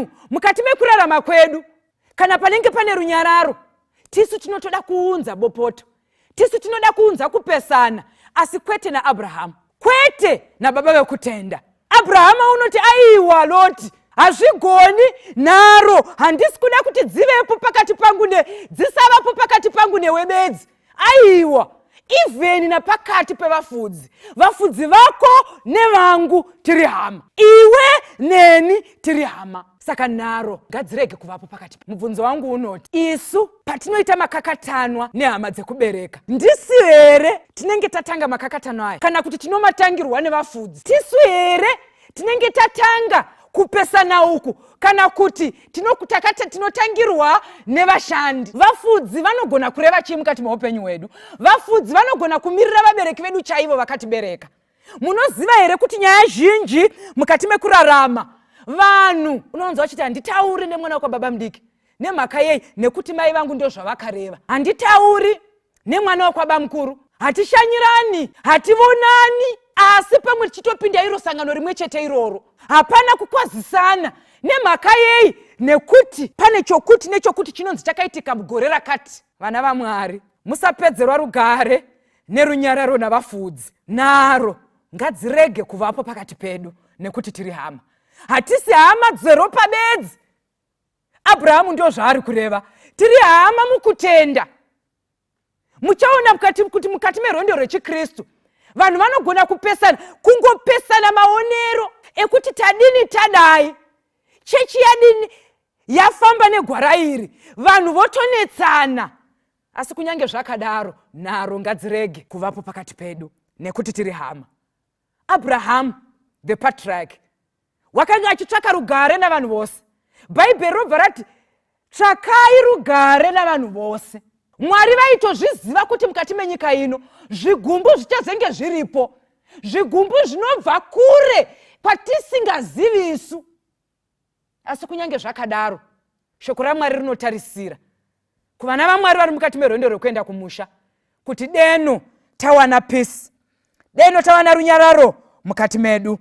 vanhu mukati mekurarama kwedu kana panenge pane runyararo, tisu tinotoda kuunza bopoto, tisu tinoda kuunza kupesana, asi kwete naAbhurahama, kwete nababa vekutenda. Abhurahama unoti aiwa Loti, hazvigoni nharo handisi kuda kuti dzivepo pakati pangu dzisavapo pakati pangu newebedzi. Aiwa, even napakati pevafudzi, vafudzi vako nevangu tiri hama, iwe neni tiri hama. Saka nharo ngadzirege kuvapo pakati. Mubvunzo wangu unoti, isu patinoita makakatanwa nehama dzekubereka, ndisi here tinenge tatanga makakatanwa aya kana kuti tinomatangirwa nevafudzi? Tisu here tinenge tatanga kupesana uku kana kuti tinotangirwa nevashandi? Vafudzi vanogona kureva chii mukati meupenyu hwedu? Vafudzi vanogona kumirira vabereki vedu chaivo vakatibereka. Munoziva here kuti nyaya zhinji mukati mekurarama, vanhu unonzwa vachiti handitauri nemwana wekababa mudiki. Nemhaka yei? Nekuti mai vangu ndio zvavakareva. Handitauri nemwana wekwababa mukuru, hatishanyirani, hativonani. Asi pamwe tichitopinda iro sangano rimwe chete iroro, hapana kukwazisana. Nemhaka yei? Nekuti pane chokuti nechokuti chinonzi chakaitika mugore rakati. Vana vaMwari, musapedzerwa rugare nerunyararo navafudzi. Nharo ngadzirege kuvapo pakati pedu, nekuti tiri hama. Hatisi hama dzeropa bedzi. Abhurahamu ndio zvaari kureva, tiri hama mukutenda. Muchaona kuti mukati merwendo rwechikristu vanhu vanogona kupesana, kungopesana maonero ekuti tadini tadai, chechi yadini yafamba negwara iri, vanhu votonetsana. Asi kunyange zvakadaro, nharo ngadzirege kuvapo pakati pedu, nekuti tiri hama. Abraham the patriarch wakanga achitsvaka rugare navanhu vose. Bhaibheri robva rati tsvakai rugare navanhu vose. Mwari vaitozviziva kuti mukati menyika ino zvigumbu zvichazenge zviripo, zvigumbu zvinobva kure kwatisingazivi isu. Asi kunyange zvakadaro, shoko raMwari rinotarisira kuvana vaMwari vari mukati merwendo rwekuenda kumusha kuti deno tawana peace, deno tawana runyararo mukati medu.